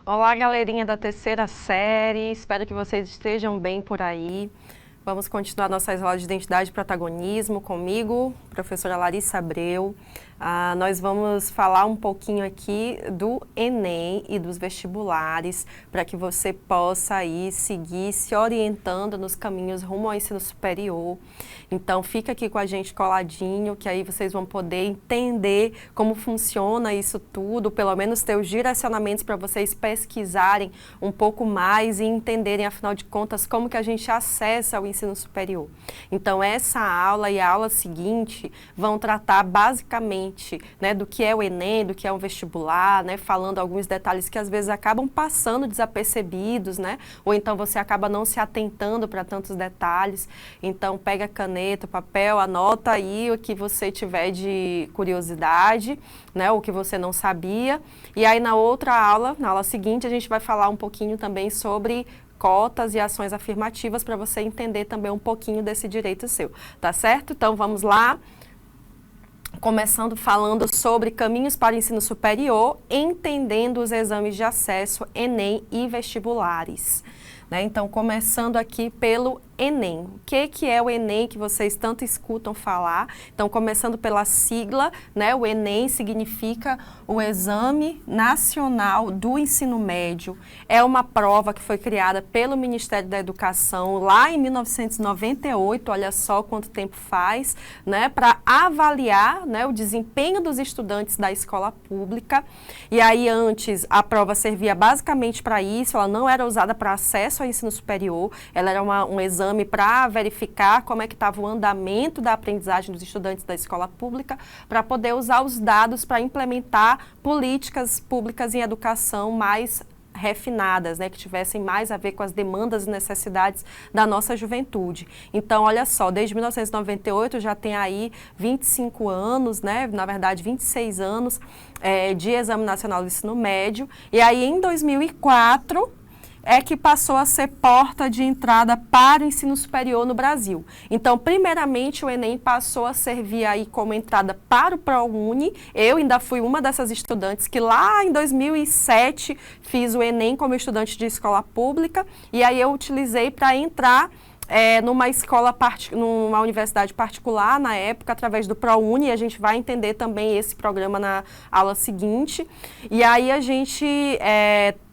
Olá, galerinha da terceira série, espero que vocês estejam bem por aí. Vamos continuar nossas aulas de identidade e protagonismo comigo, professora Larissa Abreu. Nós vamos falar um pouquinho aqui do Enem e dos vestibulares, para que você possa aí seguir se orientando nos caminhos rumo ao ensino superior. Então, fica aqui com a gente coladinho, que aí vocês vão poder entender como funciona isso tudo, pelo menos ter os direcionamentos para vocês pesquisarem um pouco mais e entenderem, afinal de contas, como que a gente acessa o ensino superior. Então, essa aula e a aula seguinte vão tratar basicamente, né, do que é o Enem, do que é um vestibular, né, falando alguns detalhes que às vezes acabam passando desapercebidos, né, ou então você acaba não se atentando para tantos detalhes. Então, pega a caneta, papel, anota aí o que você tiver de curiosidade, né, o que você não sabia. E aí na outra aula, na aula seguinte, a gente vai falar um pouquinho também sobre cotas e ações afirmativas para você entender também um pouquinho desse direito seu, tá certo? Então vamos lá. Começando falando sobre caminhos para o ensino superior, entendendo os exames de acesso, Enem e vestibulares. Então, começando aqui pelo Enem. O que é o Enem que vocês tanto escutam falar? Então, começando pela sigla, né? O Enem significa o Exame Nacional do Ensino Médio. É uma prova que foi criada pelo Ministério da Educação lá em 1998, olha só quanto tempo faz, né? Para avaliar, né, o desempenho dos estudantes da escola pública. E aí, antes, a prova servia basicamente para isso, ela não era usada para acesso ao ensino superior, ela era um exame para verificar como é que estava o andamento da aprendizagem dos estudantes da escola pública, para poder usar os dados para implementar políticas públicas em educação mais refinadas, né, que tivessem mais a ver com as demandas e necessidades da nossa juventude. Então, olha só, desde 1998 já tem aí 25 anos, né, na verdade 26 anos de Exame Nacional do Ensino Médio, e aí em 2004 é que passou a ser porta de entrada para o ensino superior no Brasil. Então, primeiramente, o Enem passou a servir aí como entrada para o ProUni. Eu ainda fui uma dessas estudantes que lá em 2007 fiz o Enem como estudante de escola pública, e aí eu utilizei para entrar numa universidade particular na época, através do ProUni, e a gente vai entender também esse programa na aula seguinte. E aí a gente...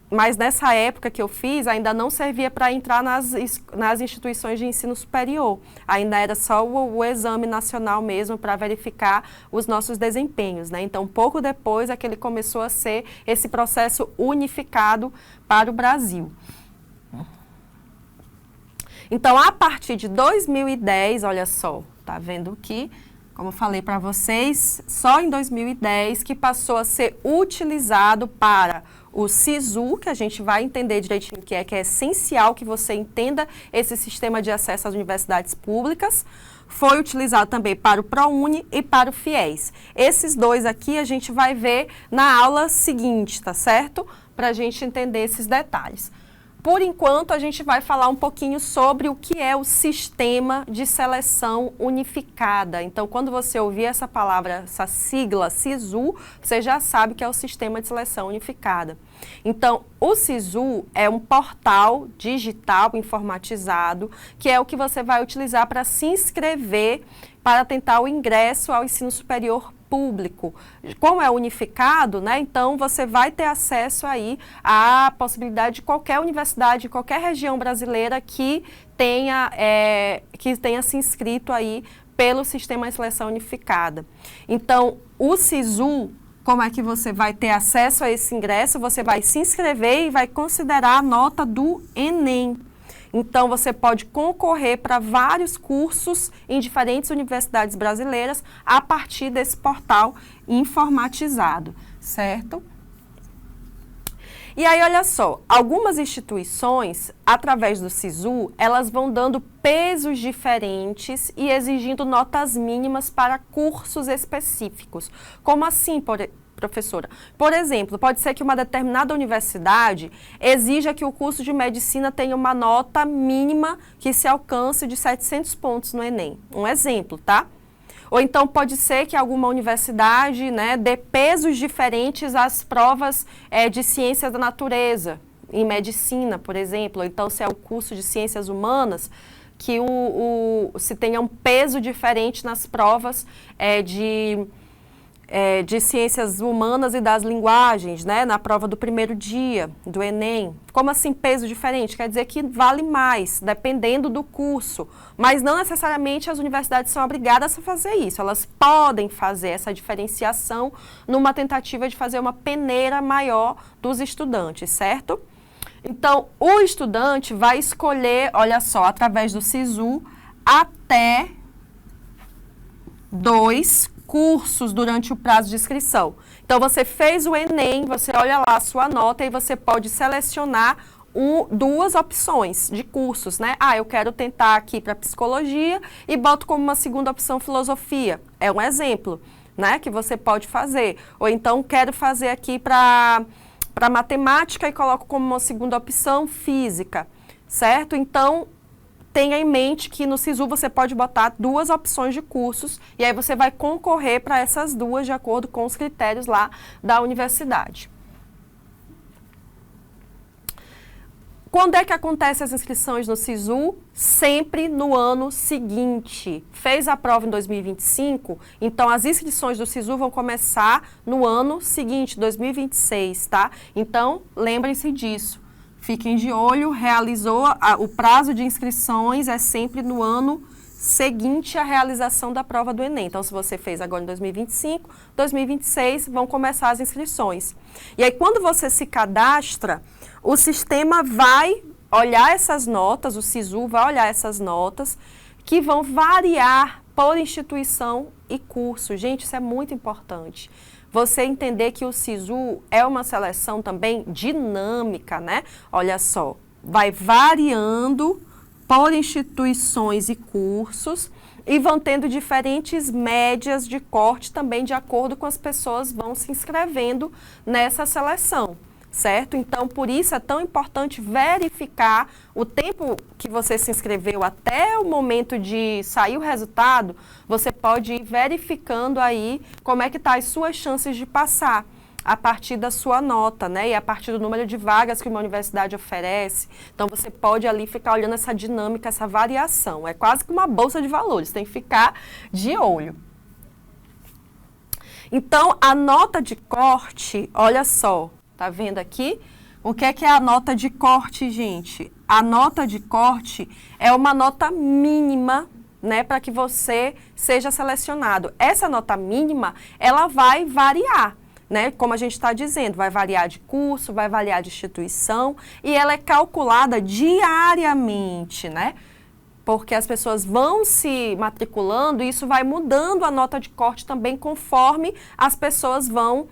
Mas nessa época que eu fiz, ainda não servia para entrar nas instituições de ensino superior. Ainda era só o exame nacional mesmo para verificar os nossos desempenhos, né? Então, pouco depois é que ele começou a ser esse processo unificado para o Brasil. Então, a partir de 2010, olha só, tá vendo que, como eu falei para vocês, só em 2010 que passou a ser utilizado para o SISU, que a gente vai entender direitinho que é essencial que você entenda esse sistema de acesso às universidades públicas. Foi utilizado também para o ProUni e para o FIES. Esses dois aqui a gente vai ver na aula seguinte, tá certo? Para a gente entender esses detalhes. Por enquanto, a gente vai falar um pouquinho sobre o que é o Sistema de Seleção Unificada. Então, quando você ouvir essa palavra, essa sigla SISU, você já sabe que é o Sistema de Seleção Unificada. Então, o SISU é um portal digital informatizado, que é o que você vai utilizar para se inscrever para tentar o ingresso ao ensino superior público. Como é unificado, né, então você vai ter acesso aí à possibilidade de qualquer universidade, qualquer região brasileira que tenha se inscrito aí pelo Sistema de Seleção Unificada. Então, o SISU, como é que você vai ter acesso a esse ingresso? Você vai se inscrever e vai considerar a nota do Enem. Então, você pode concorrer para vários cursos em diferentes universidades brasileiras a partir desse portal informatizado, certo? E aí, olha só, algumas instituições, através do SISU, elas vão dando pesos diferentes e exigindo notas mínimas para cursos específicos. Como assim, professora? Por exemplo, pode ser que uma determinada universidade exija que o curso de medicina tenha uma nota mínima que se alcance de 700 pontos no Enem. Um exemplo, tá? Ou então pode ser que alguma universidade, né, dê pesos diferentes às provas de ciências da natureza, em medicina, por exemplo. Ou então, se é o curso de ciências humanas, que se tenha um peso diferente nas provas de ciências humanas e das linguagens, né, na prova do primeiro dia do Enem. Como assim peso diferente? Quer dizer que vale mais, dependendo do curso. Mas não necessariamente as universidades são obrigadas a fazer isso. Elas podem fazer essa diferenciação numa tentativa de fazer uma peneira maior dos estudantes, certo? Então, o estudante vai escolher, olha só, através do SISU, até 2 cursos durante o prazo de inscrição. Então, você fez o Enem, você olha lá a sua nota e você pode selecionar 2 opções de cursos, né? Eu quero tentar aqui para psicologia e boto como uma segunda opção filosofia. É um exemplo, né, que você pode fazer. Ou então, quero fazer aqui para matemática e coloco como uma segunda opção física, certo? Então, tenha em mente que no SISU você pode botar 2 opções de cursos e aí você vai concorrer para essas 2 de acordo com os critérios lá da universidade. Quando é que acontecem as inscrições no SISU? Sempre no ano seguinte. Fez a prova em 2025, então as inscrições do SISU vão começar no ano seguinte, 2026, tá? Então, lembrem-se disso. Fiquem de olho, realizou o prazo de inscrições é sempre no ano seguinte à realização da prova do Enem. Então, se você fez agora em 2025, 2026 vão começar as inscrições. E aí, quando você se cadastra, o sistema vai olhar essas notas, o SISU vai olhar essas notas, que vão variar por instituição e curso. Gente, isso é muito importante. Você entender que o SISU é uma seleção também dinâmica, né? Olha só, vai variando por instituições e cursos e vão tendo diferentes médias de corte também de acordo com as pessoas vão se inscrevendo nessa seleção, certo? Então, por isso é tão importante verificar o tempo que você se inscreveu até o momento de sair o resultado, você pode ir verificando aí como é que tá as suas chances de passar a partir da sua nota, né? E a partir do número de vagas que uma universidade oferece. Então, você pode ali ficar olhando essa dinâmica, essa variação. É quase que uma bolsa de valores, tem que ficar de olho. Então, a nota de corte, olha só, tá vendo aqui? O que é a nota de corte, gente? A nota de corte é uma nota mínima, né, para que você seja selecionado. Essa nota mínima, ela vai variar, né? Como a gente está dizendo, vai variar de curso, vai variar de instituição e ela é calculada diariamente, né? Porque as pessoas vão se matriculando e isso vai mudando a nota de corte também conforme as pessoas vão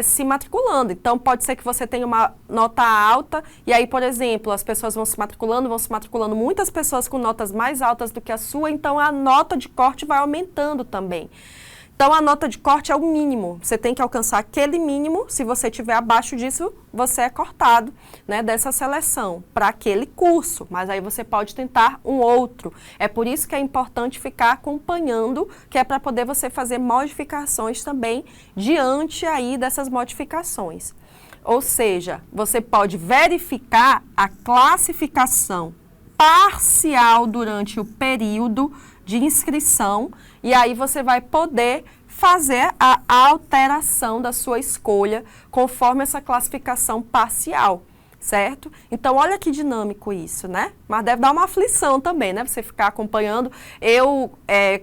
se matriculando. Então, pode ser que você tenha uma nota alta e aí, por exemplo, as pessoas vão se matriculando, muitas pessoas com notas mais altas do que a sua, então a nota de corte vai aumentando também. Então, a nota de corte é o mínimo. Você tem que alcançar aquele mínimo. Se você estiver abaixo disso, você é cortado, né, dessa seleção para aquele curso. Mas aí você pode tentar um outro. É por isso que é importante ficar acompanhando, que é para poder você fazer modificações também diante aí dessas modificações. Ou seja, você pode verificar a classificação parcial durante o período de inscrição e aí você vai poder fazer a alteração da sua escolha conforme essa classificação parcial, certo? Então, olha que dinâmico isso, né? Mas deve dar uma aflição também, né? Você ficar acompanhando. Eu,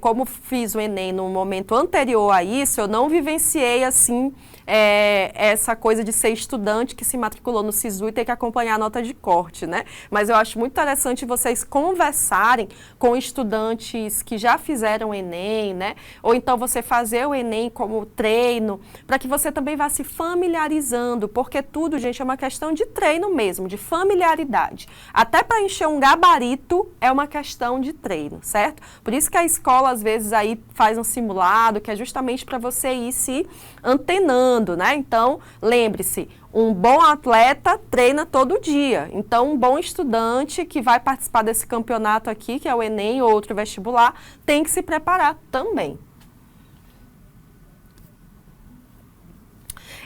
como fiz o Enem no momento anterior a isso, eu não vivenciei, assim, essa coisa de ser estudante que se matriculou no SISU e ter que acompanhar a nota de corte, né? Mas eu acho muito interessante vocês conversarem com estudantes que já fizeram o Enem, né? Ou então você fazer o Enem como treino, para que você também vá se familiarizando, porque tudo, gente, é uma questão de treino mesmo, de familiaridade. Até para encher um gabarito é uma questão de treino, certo? Por isso que a escola, às vezes, aí faz um simulado, que é justamente para você ir se antenando, né? Então, lembre-se, um bom atleta treina todo dia. Então, um bom estudante que vai participar desse campeonato aqui, que é o Enem ou outro vestibular, tem que se preparar também.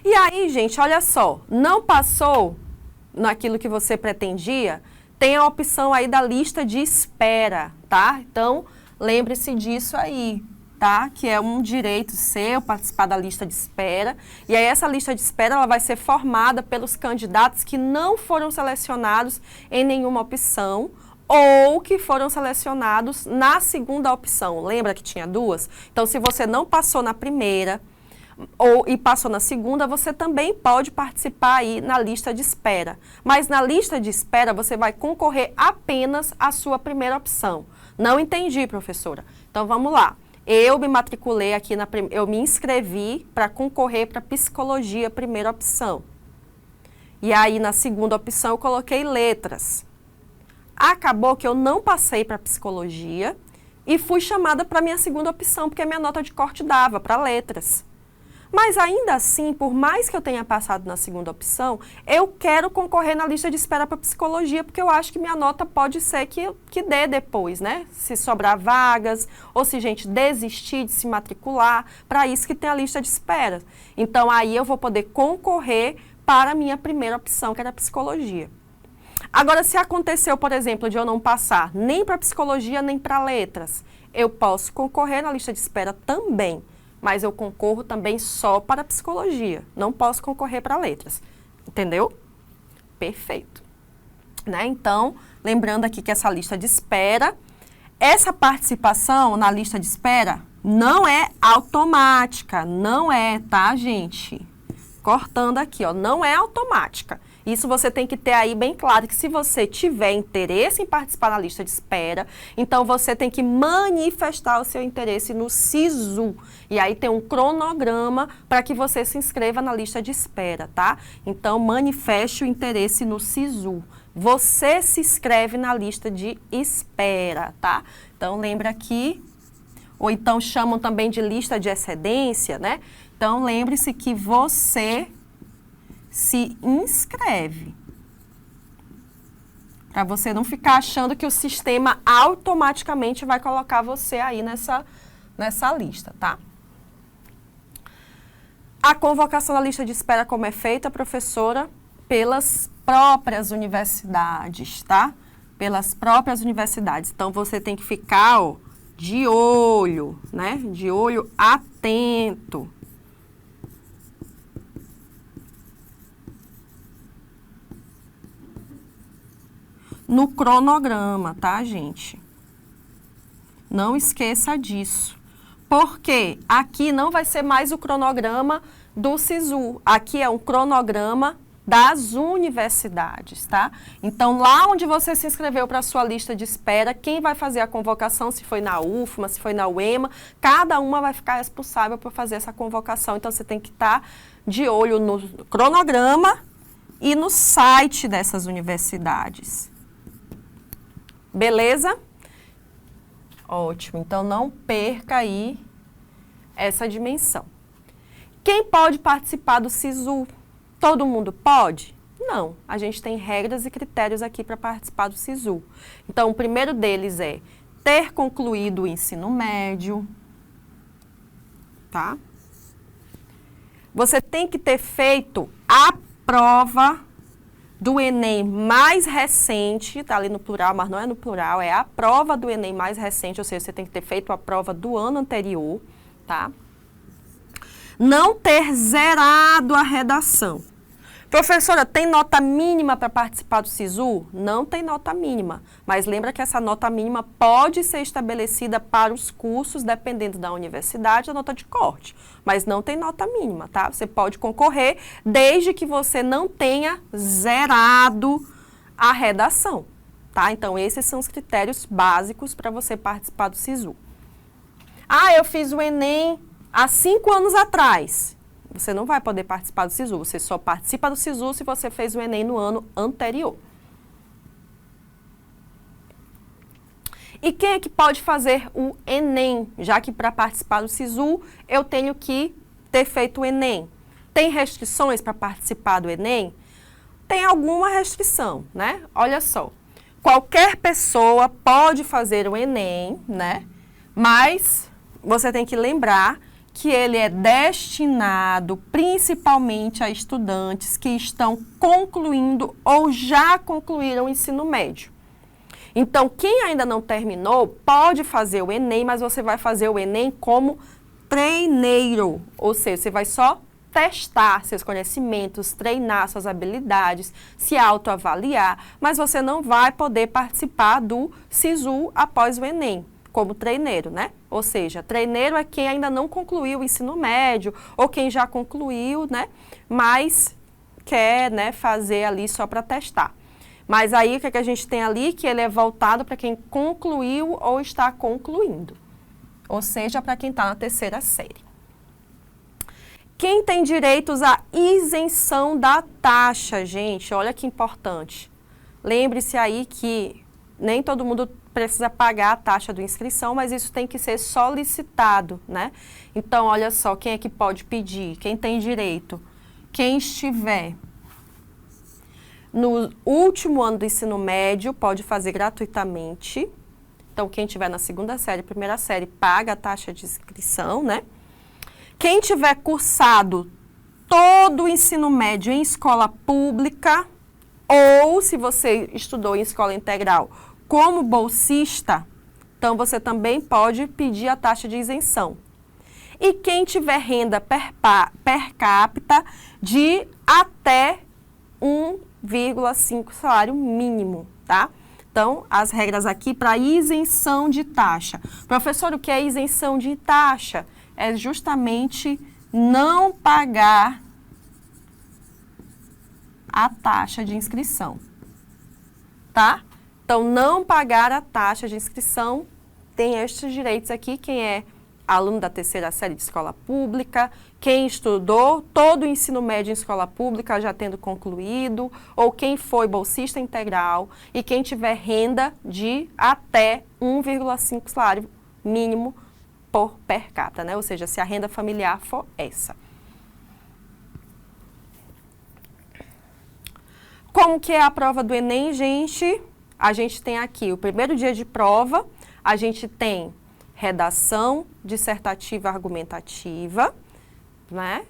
E aí, gente, olha só, não passou naquilo que você pretendia, tem a opção aí da lista de espera, tá? Então, lembre-se disso aí, tá? Que é um direito seu participar da lista de espera. E aí essa lista de espera ela vai ser formada pelos candidatos que não foram selecionados em nenhuma opção ou que foram selecionados na segunda opção. Lembra que tinha duas? Então, se você não passou na primeira e passou na segunda, você também pode participar aí na lista de espera. Mas na lista de espera, você vai concorrer apenas à sua primeira opção. Não entendi, professora. Então, vamos lá. Eu me matriculei aqui, eu me inscrevi para concorrer para psicologia, primeira opção. E aí, na segunda opção, eu coloquei letras. Acabou que eu não passei para psicologia e fui chamada para minha segunda opção, porque a minha nota de corte dava para letras. Mas ainda assim, por mais que eu tenha passado na segunda opção, eu quero concorrer na lista de espera para psicologia, porque eu acho que minha nota pode ser que dê depois, né? Se sobrar vagas, ou se gente desistir de se matricular, para isso que tem a lista de espera. Então, aí eu vou poder concorrer para a minha primeira opção, que era psicologia. Agora, se aconteceu, por exemplo, de eu não passar nem para psicologia, nem para letras, eu posso concorrer na lista de espera também. Mas eu concorro também só para psicologia, não posso concorrer para letras, entendeu? Perfeito. Né? Então, lembrando aqui que essa lista de espera, essa participação na lista de espera não é automática, não é, tá, gente? Cortando aqui, ó, não é automática. Isso você tem que ter aí bem claro, que se você tiver interesse em participar na lista de espera, então você tem que manifestar o seu interesse no SISU. E aí tem um cronograma para que você se inscreva na lista de espera, tá? Então, manifeste o interesse no SISU. Você se inscreve na lista de espera, tá? Então, lembra aqui, ou então chamam também de lista de excedência, né? Então, lembre-se que você se inscreve. Para você não ficar achando que o sistema automaticamente vai colocar você aí nessa lista, tá? A convocação da lista de espera, como é feita, professora? Pelas próprias universidades, tá? Pelas próprias universidades. Então, você tem que ficar, ó, de olho, né? De olho atento. No cronograma, tá, gente? Não esqueça disso. Porque aqui não vai ser mais o cronograma do SISU. Aqui é um cronograma das universidades, tá? Então, lá onde você se inscreveu para a sua lista de espera, quem vai fazer a convocação, se foi na UFMA, se foi na UEMA, cada uma vai ficar responsável por fazer essa convocação. Então, você tem que estar de olho no cronograma e no site dessas universidades. Beleza? Ótimo. Então, não perca aí essa dimensão. Quem pode participar do SISU? Todo mundo pode? Não. A gente tem regras e critérios aqui para participar do SISU. Então, o primeiro deles é ter concluído o ensino médio, tá? Você tem que ter feito a prova do Enem mais recente, tá ali no plural, mas não é no plural, é a prova do Enem mais recente, ou seja, você tem que ter feito a prova do ano anterior, tá? Não ter zerado a redação. Professora, tem nota mínima para participar do SISU? Não tem nota mínima, mas lembra que essa nota mínima pode ser estabelecida para os cursos, dependendo da universidade, da nota de corte, mas não tem nota mínima, tá? Você pode concorrer desde que você não tenha zerado a redação, tá? Então, esses são os critérios básicos para você participar do SISU. Ah, eu fiz o Enem há 5 anos atrás. Você não vai poder participar do SISU. Você só participa do SISU se você fez o Enem no ano anterior. E quem é que pode fazer o Enem? Já que para participar do SISU, eu tenho que ter feito o Enem. Tem restrições para participar do Enem? Tem alguma restrição, né? Olha só. Qualquer pessoa pode fazer o Enem, né? Mas você tem que lembrar que ele é destinado principalmente a estudantes que estão concluindo ou já concluíram o ensino médio. Então, quem ainda não terminou pode fazer o Enem, mas você vai fazer o Enem como treineiro, ou seja, você vai só testar seus conhecimentos, treinar suas habilidades, se autoavaliar, mas você não vai poder participar do SISU após o Enem, como treineiro, né? Ou seja, treineiro é quem ainda não concluiu o ensino médio, ou quem já concluiu, né? Mas quer, né, fazer ali só para testar. Mas aí, o que a gente tem ali? Que ele é voltado para quem concluiu ou está concluindo. Ou seja, para quem está na terceira série. Quem tem direitos à isenção da taxa, gente? Olha que importante. Lembre-se aí que nem todo mundo precisa pagar a taxa de inscrição, mas isso tem que ser solicitado, né? Então, olha só, quem é que pode pedir? Quem tem direito? Quem estiver no último ano do ensino médio pode fazer gratuitamente. Então, quem estiver na segunda série, primeira série, paga a taxa de inscrição, né? Quem tiver cursado todo o ensino médio em escola pública, ou se você estudou em escola integral como bolsista, então você também pode pedir a taxa de isenção. E quem tiver renda per capita de até 1,5 salário mínimo, tá? Então, as regras aqui para isenção de taxa. Professor, o que é isenção de taxa? É justamente não pagar a taxa de inscrição, tá? Então, não pagar a taxa de inscrição tem estes direitos aqui, quem é aluno da terceira série de escola pública, quem estudou todo o ensino médio em escola pública já tendo concluído, ou quem foi bolsista integral, e quem tiver renda de até 1,5 salário mínimo per capita, né? Ou seja, se a renda familiar for essa. Como que é a prova do Enem, gente? A gente tem aqui o primeiro dia de prova, a gente tem redação dissertativa argumentativa, né?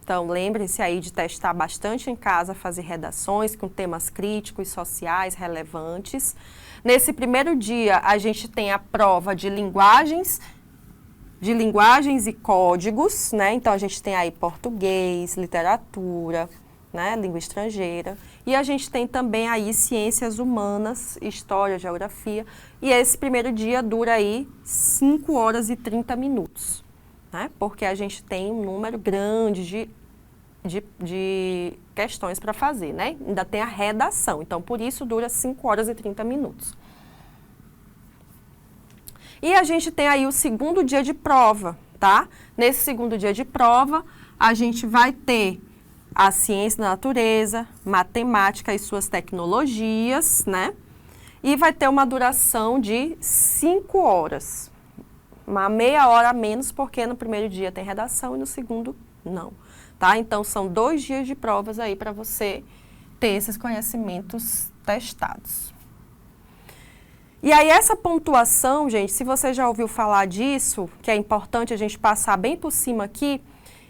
Então, lembrem-se aí de testar bastante em casa, fazer redações com temas críticos, sociais, relevantes. Nesse primeiro dia, a gente tem a prova de linguagens e códigos, né? Então, a gente tem aí português, literatura, né? Língua estrangeira. E a gente tem também aí ciências humanas, história, geografia. E esse primeiro dia dura aí 5 horas e 30 minutos, né? Porque a gente tem um número grande de questões para fazer, né? Ainda tem a redação, então por isso dura 5 horas e 30 minutos. E a gente tem aí o segundo dia de prova, tá? Nesse segundo dia de prova, a gente vai ter a ciência da natureza, matemática e suas tecnologias, né? E vai ter uma duração de 5 horas. Uma meia hora a menos, porque no primeiro dia tem redação e no segundo não, tá? Então, são 2 dias de provas aí para você ter esses conhecimentos testados. E aí, essa pontuação, gente, se você já ouviu falar disso, que é importante a gente passar bem por cima aqui,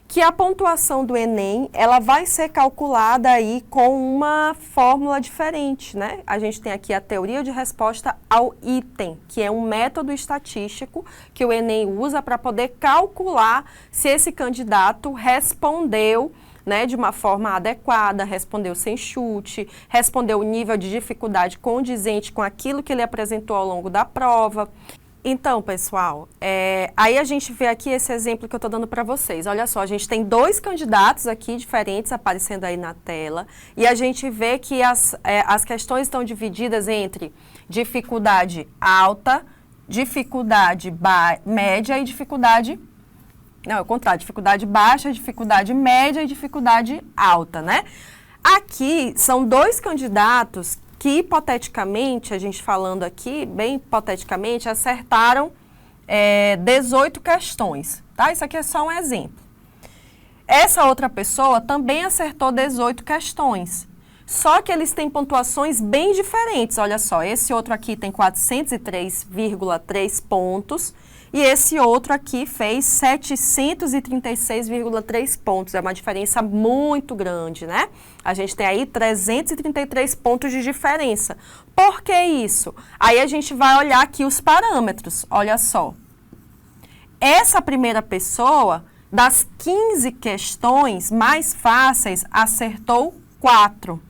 que a pontuação do Enem, ela vai ser calculada aí com uma fórmula diferente, né? A gente tem aqui a teoria de resposta ao item, que é um método estatístico que o Enem usa para poder calcular se esse candidato respondeu, né, de uma forma adequada, respondeu sem chute, respondeu o nível de dificuldade condizente com aquilo que ele apresentou ao longo da prova. Então, pessoal, aí a gente vê aqui esse exemplo que eu estou dando para vocês. Olha só, a gente tem 2 candidatos aqui diferentes aparecendo aí na tela e a gente vê que as questões estão divididas entre dificuldade alta, dificuldade média e dificuldade... Não, é o contrário, dificuldade baixa, dificuldade média e dificuldade alta, né? Aqui são 2 candidatos que, hipoteticamente, a gente falando aqui, bem hipoteticamente, acertaram 18 questões, tá? Isso aqui é só um exemplo. Essa outra pessoa também acertou 18 questões, só que eles têm pontuações bem diferentes. Olha só, esse outro aqui tem 403,3 pontos e esse outro aqui fez 736,3 pontos. É uma diferença muito grande, né? A gente tem aí 333 pontos de diferença. Por que isso? Aí a gente vai olhar aqui os parâmetros. Olha só. Essa primeira pessoa, das 15 questões mais fáceis, acertou 4.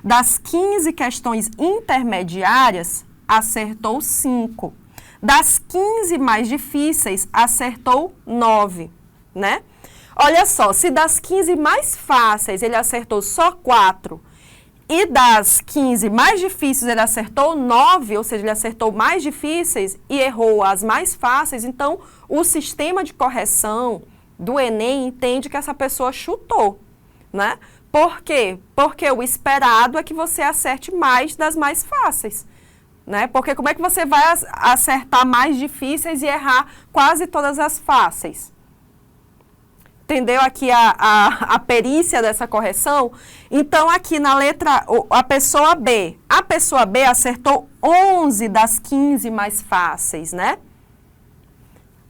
Das 15 questões intermediárias, acertou 5. Das 15 mais difíceis, acertou 9, né? Olha só, se das 15 mais fáceis ele acertou só 4 e das 15 mais difíceis ele acertou 9, ou seja, ele acertou mais difíceis e errou as mais fáceis, então o sistema de correção do Enem entende que essa pessoa chutou, né? Por quê? Porque o esperado é que você acerte mais das mais fáceis. Né? Porque como é que você vai acertar mais difíceis e errar quase todas as fáceis? Entendeu aqui a perícia dessa correção? Então, aqui na letra, a pessoa B acertou 11 das 15 mais fáceis, né?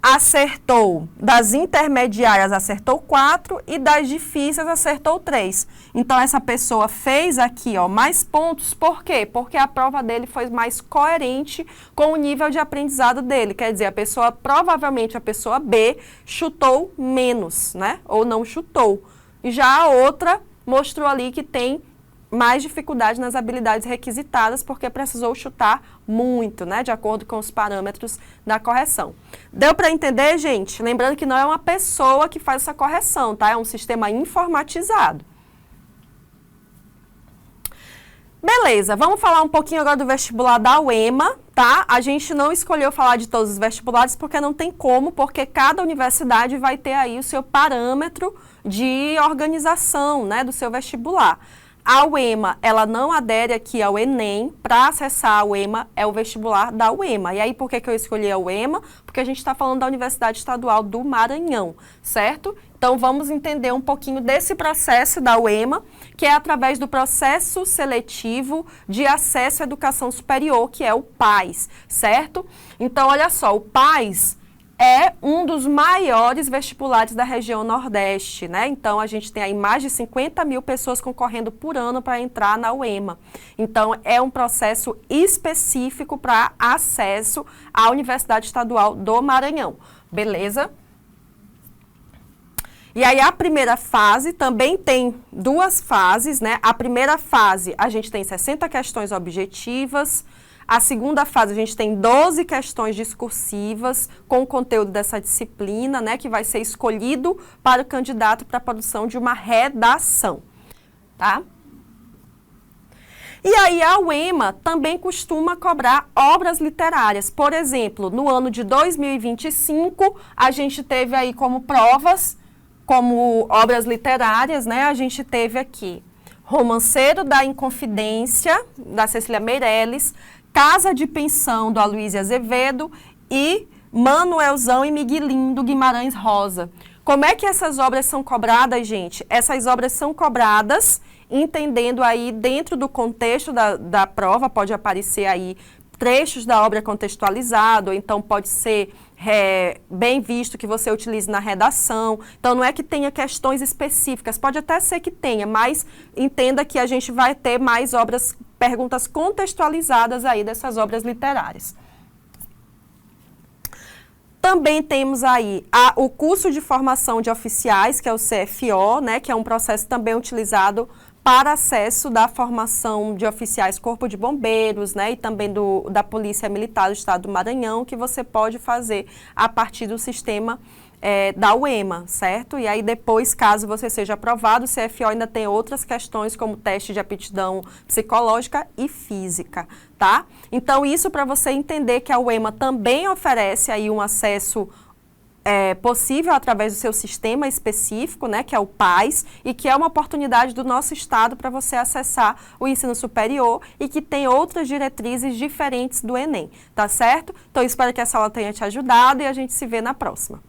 Acertou, das intermediárias acertou 4 e das difíceis acertou 3. Então, essa pessoa fez aqui, ó, mais pontos. Por quê? Porque a prova dele foi mais coerente com o nível de aprendizado dele. Quer dizer, provavelmente a pessoa B chutou menos, né? Ou não chutou. E já a outra mostrou ali que tem mais dificuldade nas habilidades requisitadas, porque precisou chutar muito, né, de acordo com os parâmetros da correção. Deu para entender, gente? Lembrando que não é uma pessoa que faz essa correção, tá? É um sistema informatizado. Beleza, vamos falar um pouquinho agora do vestibular da UEMA, tá? A gente não escolheu falar de todos os vestibulares porque não tem como, porque cada universidade vai ter aí o seu parâmetro de organização, né, do seu vestibular. A UEMA, ela não adere aqui ao Enem. Para acessar a UEMA, é o vestibular da UEMA. E aí, por que eu escolhi a UEMA? Porque a gente está falando da Universidade Estadual do Maranhão, certo? Então, vamos entender um pouquinho desse processo da UEMA, que é através do processo seletivo de acesso à educação superior, que é o PAS, certo? Então, olha só, o PAS é um dos maiores vestibulares da região Nordeste, né? Então, a gente tem aí mais de 50 mil pessoas concorrendo por ano para entrar na UEMA. Então, é um processo específico para acesso à Universidade Estadual do Maranhão. Beleza? E aí, a primeira fase também tem duas fases, né? A primeira fase, a gente tem 60 questões objetivas. A segunda fase, a gente tem 12 questões discursivas com o conteúdo dessa disciplina, né, que vai ser escolhido para o candidato para a produção de uma redação, tá? E aí, a UEMA também costuma cobrar obras literárias. Por exemplo, no ano de 2025, a gente teve aí como provas, como obras literárias, né, a gente teve aqui Romanceiro da Inconfidência, da Cecília Meirelles, Casa de Pensão, do Aloysio Azevedo, e Manuelzão e Miguelinho, do Guimarães Rosa. Como é que essas obras são cobradas, gente? Essas obras são cobradas entendendo aí dentro do contexto da prova, pode aparecer aí trechos da obra contextualizado, ou então pode ser bem visto que você utilize na redação. Então, não é que tenha questões específicas, pode até ser que tenha, mas entenda que a gente vai ter mais perguntas contextualizadas aí dessas obras literárias. Também temos aí o curso de formação de oficiais, que é o CFO, né, que é um processo também utilizado para acesso da formação de oficiais Corpo de Bombeiros, né, e também da Polícia Militar do Estado do Maranhão, que você pode fazer a partir do sistema da UEMA, certo? E aí depois, caso você seja aprovado, o CFO ainda tem outras questões, como teste de aptidão psicológica e física, tá? Então, isso para você entender que a UEMA também oferece aí um acesso possível através do seu sistema específico, né, que é o PAS, e que é uma oportunidade do nosso estado para você acessar o ensino superior e que tem outras diretrizes diferentes do Enem, tá certo? Então, espero que essa aula tenha te ajudado e a gente se vê na próxima.